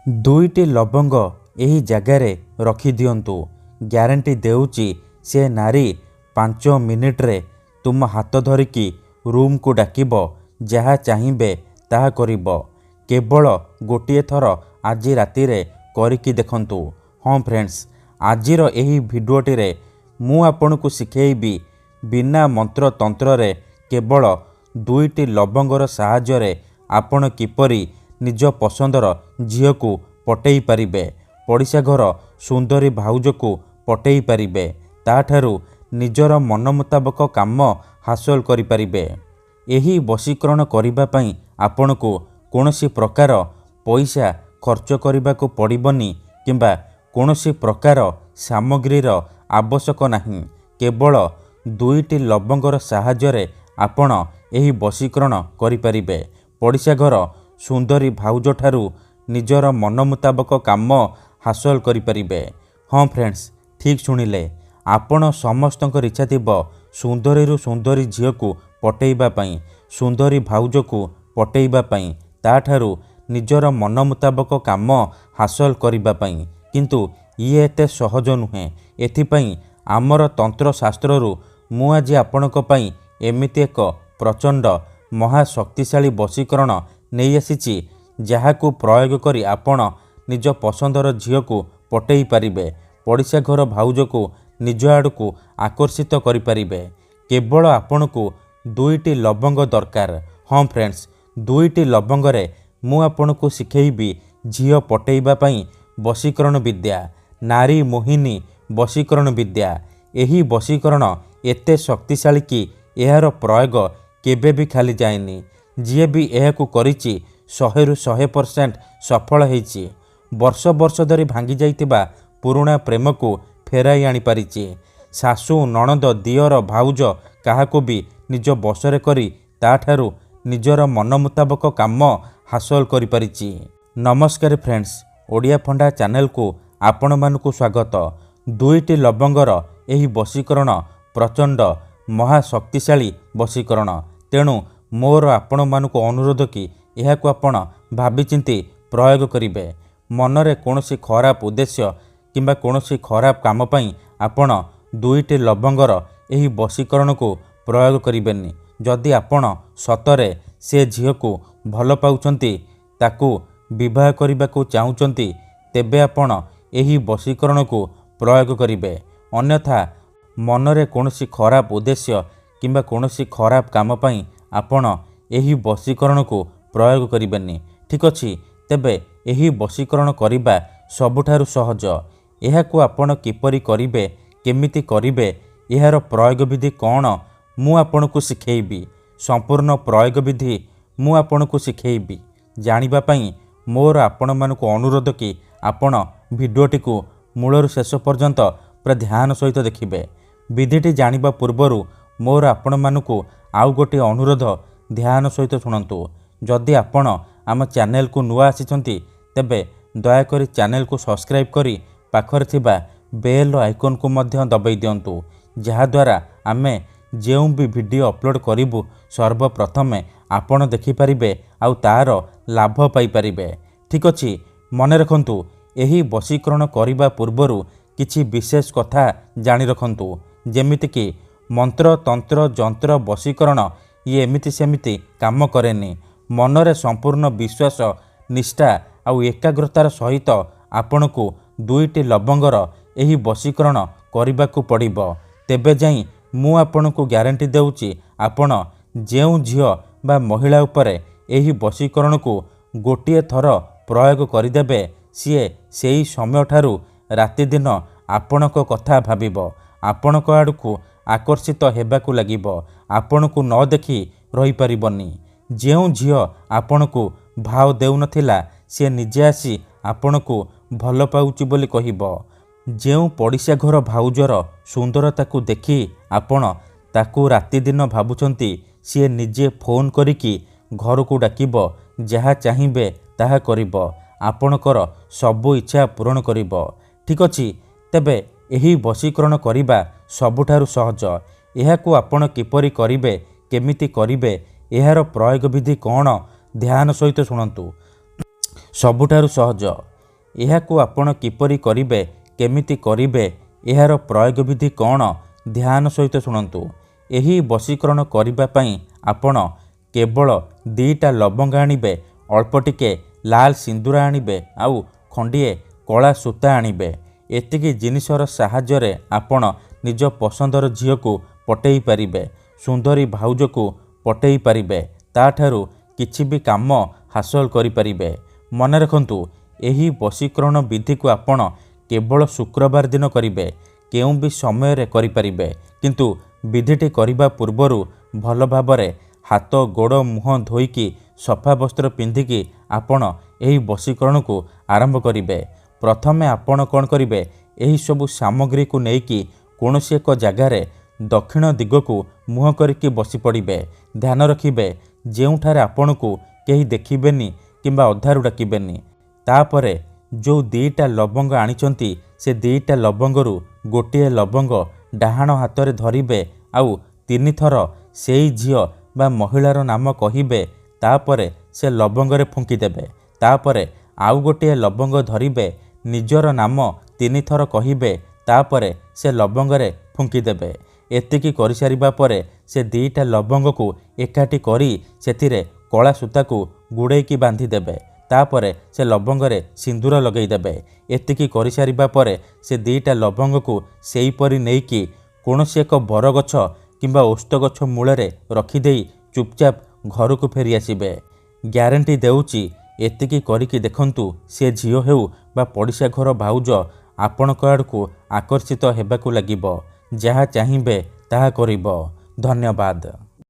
ଦୁଇଟି ଲବଙ୍ଗ ଏହି ଜାଗାରେ ରଖିଦିଅନ୍ତୁ। ଗ୍ୟାରେଣ୍ଟି ଦେଉଛି ସେ ନାରୀ 5 ମିନିଟ୍ରେ ତୁମ ହାତ ଧରିକି ରୁମ୍କୁ ଡାକିବ, ଯାହା ଚାହିଁବେ ତାହା କରିବ। କେବଳ ଗୋଟିଏ ଥର ଆଜି ରାତିରେ କରିକି ଦେଖନ୍ତୁ। ହଁ ଫ୍ରେଣ୍ଡସ୍, ଆଜିର ଏହି ଭିଡ଼ିଓଟିରେ ମୁଁ ଆପଣଙ୍କୁ ଶିଖେଇବି ବିନା ମନ୍ତ୍ର ତନ୍ତ୍ରରେ କେବଳ 2ଟି ଲବଙ୍ଗର ସାହାଯ୍ୟରେ ଆପଣ କିପରି ନିଜ ପସନ୍ଦର ଝିଅକୁ ପଟେଇ ପାରିବେ, ପଡ଼ିଶା ଘର ସୁନ୍ଦରୀ ଭାଉଜକୁ ପଟେଇ ପାରିବେ, ତାଠାରୁ ନିଜର ମନ ମୁତାବକ କାମ ହାସଲ କରିପାରିବେ। ଏହି ବଶୀକରଣ କରିବା ପାଇଁ ଆପଣଙ୍କୁ କୌଣସି ପ୍ରକାର ପଇସା ଖର୍ଚ୍ଚ କରିବାକୁ ପଡ଼ିବନି କିମ୍ବା କୌଣସି ପ୍ରକାର ସାମଗ୍ରୀର ଆବଶ୍ୟକ ନାହିଁ। କେବଳ 2ଟି ଲବଙ୍ଗର ସାହାଯ୍ୟରେ ଆପଣ ଏହି ବଶୀକରଣ କରିପାରିବେ। ପଡ଼ିଶା ଘର ସୁନ୍ଦରୀ ଭାଉଜଠାରୁ ନିଜର ମନ ମୁତାବକ କାମ ହାସଲ କରିପାରିବେ। ହଁ ଫ୍ରେଣ୍ଡସ୍, ଠିକ୍ ଶୁଣିଲେ, ଆପଣ ସମସ୍ତଙ୍କର ଇଚ୍ଛା ଥିବ ସୁନ୍ଦରୀରୁ ସୁନ୍ଦରୀ ଝିଅକୁ ପଟେଇବା ପାଇଁ, ସୁନ୍ଦରୀ ଭାଉଜକୁ ପଟେଇବା ପାଇଁ, ତାଠାରୁ ନିଜର ମନ ମୁତାବକ କାମ ହାସଲ କରିବା ପାଇଁ। କିନ୍ତୁ ଇଏ ଏତେ ସହଜ ନୁହେଁ। ଏଥିପାଇଁ ଆମର ତନ୍ତ୍ରଶାସ୍ତ୍ରରୁ ମୁଁ ଆଜି ଆପଣଙ୍କ ପାଇଁ ଏମିତି ଏକ ପ୍ରଚଣ୍ଡ ମହାଶକ୍ତିଶାଳୀ ବଶୀକରଣ ନେଇ ଆସିଛି, ଯାହାକୁ ପ୍ରୟୋଗ କରି ଆପଣ ନିଜ ପସନ୍ଦର ଝିଅକୁ ପଟେଇ ପାରିବେ, ପଡ଼ିଶା ଘର ଭାଉଜକୁ ନିଜ ଆଡ଼କୁ ଆକର୍ଷିତ କରିପାରିବେ। କେବଳ ଆପଣଙ୍କୁ 2ଟି ଲବଙ୍ଗ ଦରକାର। ହଁ ଫ୍ରେଣ୍ଡସ୍, 2ଟି ଲବଙ୍ଗରେ ମୁଁ ଆପଣଙ୍କୁ ଶିଖେଇବି ଝିଅ ପଟେଇବା ପାଇଁ ବଶୀକରଣ ବିଦ୍ୟା, ନାରୀ ମୋହିନୀ ବଶୀକରଣ ବିଦ୍ୟା। ଏହି ବଶୀକରଣ ଏତେ ଶକ୍ତିଶାଳୀ କି ଏହାର ପ୍ରୟୋଗ କେବେ ବି ଖାଲି ଯାଏନି। ଯିଏ ବି ଏହାକୁ କରିଛି 100ରୁ 100% ସଫଳ ହେଇଛି। ବର୍ଷ ବର୍ଷ ଧରି ଭାଙ୍ଗି ଯାଇଥିବା ପୁରୁଣା ପ୍ରେମକୁ ଫେରାଇ ଆଣିପାରିଛି। ଶାଶୁ, ନଣନ୍ଦ, ଦିଅର, ଭାଉଜ କାହାକୁ ବି ନିଜ ବଶରେ କରି ତାଠାରୁ ନିଜର ମନ ମୁତାବକ କାମ ହାସଲ କରିପାରିଛି। ନମସ୍କାର ଫ୍ରେଣ୍ଡସ୍, ଓଡ଼ିଆ ଫଣ୍ଡା ଚ୍ୟାନେଲକୁ ଆପଣମାନଙ୍କୁ ସ୍ୱାଗତ। 2ଟି ଲବଙ୍ଗର ଏହି ବଶୀକରଣ ପ୍ରଚଣ୍ଡ ମହାଶକ୍ତିଶାଳୀ ବଶୀକରଣ। ତେଣୁ ମୋର ଆପଣମାନଙ୍କୁ ଅନୁରୋଧ କି ଏହାକୁ ଆପଣ ଭାବିଚିନ୍ତି ପ୍ରୟୋଗ କରିବେ। ମନରେ କୌଣସି ଖରାପ ଉଦ୍ଦେଶ୍ୟ କିମ୍ବା କୌଣସି ଖରାପ କାମ ପାଇଁ ଆପଣ 2ଟି ଲବଙ୍ଗର ଏହି ବଶୀକରଣକୁ ପ୍ରୟୋଗ କରିବେନି। ଯଦି ଆପଣ ସତରେ ସେ ଝିଅକୁ ଭଲ ପାଉଛନ୍ତି, ତାକୁ ବିବାହ କରିବାକୁ ଚାହୁଁଛନ୍ତି, ତେବେ ଆପଣ ଏହି ବଶୀକରଣକୁ ପ୍ରୟୋଗ କରିବେ। ଅନ୍ୟଥା ମନରେ କୌଣସି ଖରାପ ଉଦ୍ଦେଶ୍ୟ କିମ୍ବା କୌଣସି ଖରାପ କାମ ପାଇଁ ଆପଣ ଏହି ବଶୀକରଣକୁ ପ୍ରୟୋଗ କରିବେନି। ଠିକ୍ ଅଛି, ତେବେ ଏହି ବଶୀକରଣ କରିବା ସବୁଠାରୁ ସହଜ। ଏହାକୁ ଆପଣ କିପରି କରିବେ, କେମିତି କରିବେ, ଏହାର ପ୍ରୟୋଗ ବିଧି କ'ଣ, ମୁଁ ଆପଣଙ୍କୁ ଶିଖେଇବି। ସମ୍ପୂର୍ଣ୍ଣ ପ୍ରୟୋଗ ବିଧି ମୁଁ ଆପଣଙ୍କୁ ଶିଖେଇବି। ଜାଣିବା ପାଇଁ ମୋର ଆପଣମାନଙ୍କୁ ଅନୁରୋଧ କି ଆପଣ ଭିଡ଼ିଓଟିକୁ ମୂଳରୁ ଶେଷ ପର୍ଯ୍ୟନ୍ତ ପୁରା ଧ୍ୟାନ ସହିତ ଦେଖିବେ। ବିଧିଟି ଜାଣିବା ପୂର୍ବରୁ ମୋର ଆପଣମାନଙ୍କୁ ଆଉ ଗୋଟିଏ ଅନୁରୋଧ, ଧ୍ୟାନ ସହିତ ଶୁଣନ୍ତୁ। ଯଦି ଆପଣ ଆମ ଚ୍ୟାନେଲକୁ ନୂଆ ଆସିଛନ୍ତି, ତେବେ ଦୟାକରି ଚ୍ୟାନେଲକୁ ସବସ୍କ୍ରାଇବ୍ କରି ପାଖରେ ଥିବା ବେଲ୍ ଆଇକନ୍କୁ ମଧ୍ୟ ଦବାଇ ଦିଅନ୍ତୁ, ଯାହାଦ୍ୱାରା ଆମେ ଯେଉଁ ବି ଭିଡ଼ିଓ ଅପଲୋଡ଼ କରିବୁ ସର୍ବପ୍ରଥମେ ଆପଣ ଦେଖିପାରିବେ ଆଉ ତା'ର ଲାଭ ପାଇପାରିବେ। ଠିକ୍ ଅଛି, ମନେ ରଖନ୍ତୁ, ଏହି ବଶୀକରଣ କରିବା ପୂର୍ବରୁ କିଛି ବିଶେଷ କଥା ଜାଣି ରଖନ୍ତୁ। ଯେମିତିକି ମନ୍ତ୍ର, ତନ୍ତ୍ର, ଯନ୍ତ୍ର, ବଶୀକରଣ ଇଏ ଏମିତି ସେମିତି କାମ କରେନି। ମନରେ ସମ୍ପୂର୍ଣ୍ଣ ବିଶ୍ୱାସ, ନିଷ୍ଠା ଆଉ ଏକାଗ୍ରତାର ସହିତ ଆପଣଙ୍କୁ 2ଟି ଲବଙ୍ଗର ଏହି ବଶୀକରଣ କରିବାକୁ ପଡ଼ିବ। ତେବେ ଯାଇ ମୁଁ ଆପଣଙ୍କୁ ଗ୍ୟାରେଣ୍ଟି ଦେଉଛି, ଆପଣ ଯେଉଁ ଝିଅ ବା ମହିଳା ଉପରେ ଏହି ବଶୀକରଣକୁ ଗୋଟିଏ ଥର ପ୍ରୟୋଗ କରିଦେବେ, ସିଏ ସେହି ସମୟଠାରୁ ରାତିଦିନ ଆପଣଙ୍କ କଥା ଭାବିବ, ଆପଣଙ୍କ ଆଡ଼କୁ ଆକର୍ଷିତ ହେବାକୁ ଲାଗିବ, ଆପଣଙ୍କୁ ନ ଦେଖି ରହିପାରିବନି। ଯେଉଁ ଝିଅ ଆପଣଙ୍କୁ ଭାव ଦେଉନଥିଲା, ସେ ନିଜେ ଆସି ଆପଣଙ୍କୁ ଭଲ ପାଉଛି ବୋଲି କହିବ। ଯେଉଁ ପଡ଼ିଶା ଘର ଭାଉଜର ସୁନ୍ଦରତାକୁ ଦେଖି ଆପଣ ତାକୁ ରାତିଦିନ ଭାବୁଛନ୍ତି, ସିଏ ନିଜେ ଫୋନ୍ କରିକି ଘରକୁ ଡାକିବ, ଯାହା ଚାହିଁବେ ତାହା କରିବ, ଆପଣଙ୍କର ସବୁ ଇଚ୍ଛା ପୂରଣ କରିବ। ଠିକ୍ ଅଛି, ତେବେ ଏହି ବଶୀକରଣ କରିବା ସବୁଠାରୁ ସହଜ। ଏହାକୁ ଆପଣ କିପରି କରିବେ, କେମିତି କରିବେ, ଏହାର ପ୍ରୟୋଗ ବିଧି କ'ଣ, ଧ୍ୟାନ ସହିତ ଶୁଣନ୍ତୁ। ସବୁଠାରୁ ସହଜ ଏହାକୁ ଆପଣ କିପରି କରିବେ, କେମିତି କରିବେ, ଏହାର ପ୍ରୟୋଗ ବିଧି କ'ଣ, ଧ୍ୟାନ ସହିତ ଶୁଣନ୍ତୁ। ଏହି ବଶୀକରଣ କରିବା ପାଇଁ ଆପଣ କେବଳ 2ଟା ଲବଙ୍ଗ ଆଣିବେ, ଅଳ୍ପ ଟିକେ ଲାଲ ସିନ୍ଦୁର ଆଣିବେ, ଆଉ ଖଣ୍ଡିଏ କଳା ସୂତା ଆଣିବେ। ଏତିକି ଜିନିଷର ସାହାଯ୍ୟରେ ଆପଣ ନିଜ ପସନ୍ଦର ଝିଅକୁ ପଟେଇ ପାରିବେ, ସୁନ୍ଦରୀ ଭାଉଜକୁ ପଟେଇ ପାରିବେ, ତାଠାରୁ କିଛି ବି କାମ ହାସଲ କରିପାରିବେ। ମନେ ରଖନ୍ତୁ, ଏହି ବଶୀକରଣ ବିଧିକୁ ଆପଣ କେବଳ ଶୁକ୍ରବାର ଦିନ କରିବେ। କେଉଁ ବି ସମୟରେ କରିପାରିବେ, କିନ୍ତୁ ବିଧିଟି କରିବା ପୂର୍ବରୁ ଭଲ ଭାବରେ ହାତ ଗୋଡ଼ ମୁହଁ ଧୋଇକି ସଫା ବସ୍ତ୍ର ପିନ୍ଧିକି ଆପଣ ଏହି ବଶୀକରଣକୁ ଆରମ୍ଭ କରିବେ। ପ୍ରଥମେ ଆପଣ କ'ଣ କରିବେ, ଏହି ସବୁ ସାମଗ୍ରୀକୁ ନେଇକି କୌଣସି ଏକ ଜାଗାରେ ଦକ୍ଷିଣ ଦିଗକୁ ମୁହଁ କରିକି ବସି ପଡ଼ିବେ। ଧ୍ୟାନ ରଖିବେ, ଯେଉଁଠାରେ ଆପଣଙ୍କୁ କେହି ଦେଖିବେନି କିମ୍ବା ଅଧାରୁ ଡାକିବେନି। ତାପରେ ଯେଉଁ 2ଟା ଲବଙ୍ଗ ଆଣିଛନ୍ତି, ସେ 2ଟା ଲବଙ୍ଗରୁ ଗୋଟିଏ ଲବଙ୍ଗ ଡାହାଣ ହାତରେ ଧରିବେ, ଆଉ 3 ଥର ସେଇ ଝିଅ ବା ମହିଳାର ନାମ କହିବେ। ତାପରେ ସେ ଲବଙ୍ଗରେ ଫୁଙ୍କିଦେବେ। ତାପରେ ଆଉ ଗୋଟିଏ ଲବଙ୍ଗ ଧରିବେ, ନିଜର ନାମ 3 ଥର କହିବେ, ତାପରେ ସେ ଲବଙ୍ଗରେ ଫୁଙ୍କିଦେବେ। ଏତିକି କରିସାରିବା ପରେ ସେ 2ଟା ଲବଙ୍ଗକୁ ଏକାଠି କରି ସେଥିରେ କଳା ସୂତାକୁ ଗୁଡ଼େଇକି ବାନ୍ଧିଦେବେ। ତାପରେ ସେ ଲବଙ୍ଗରେ ସିନ୍ଦୁର ଲଗେଇଦେବେ। ଏତିକି କରିସାରିବା ପରେ ସେ 2ଟା ଲବଙ୍ଗକୁ ସେହିପରି ନେଇକି କୌଣସି ଏକ ବରଗଛ କିମ୍ବା ଓସ୍ତ ଗଛ ମୂଳରେ ରଖିଦେଇ ଚୁପଚାପ ଘରକୁ ଫେରି ଆସିବେ। ଗ୍ୟାରେଣ୍ଟି ଦେଉଛି, ଏତିକି କରିକି ଦେଖନ୍ତୁ, ସେ ଝିଅ ହେଉ ବା ପଡ଼ିଶା ଘର ଭାଉଜ ଆପଣଙ୍କ ଆଡ଼କୁ ଆକର୍ଷିତ ହେବାକୁ ଲାଗିବ। ଯାହା ଚାହିଁବେ ତାହା କରିବ। ଧନ୍ୟବାଦ।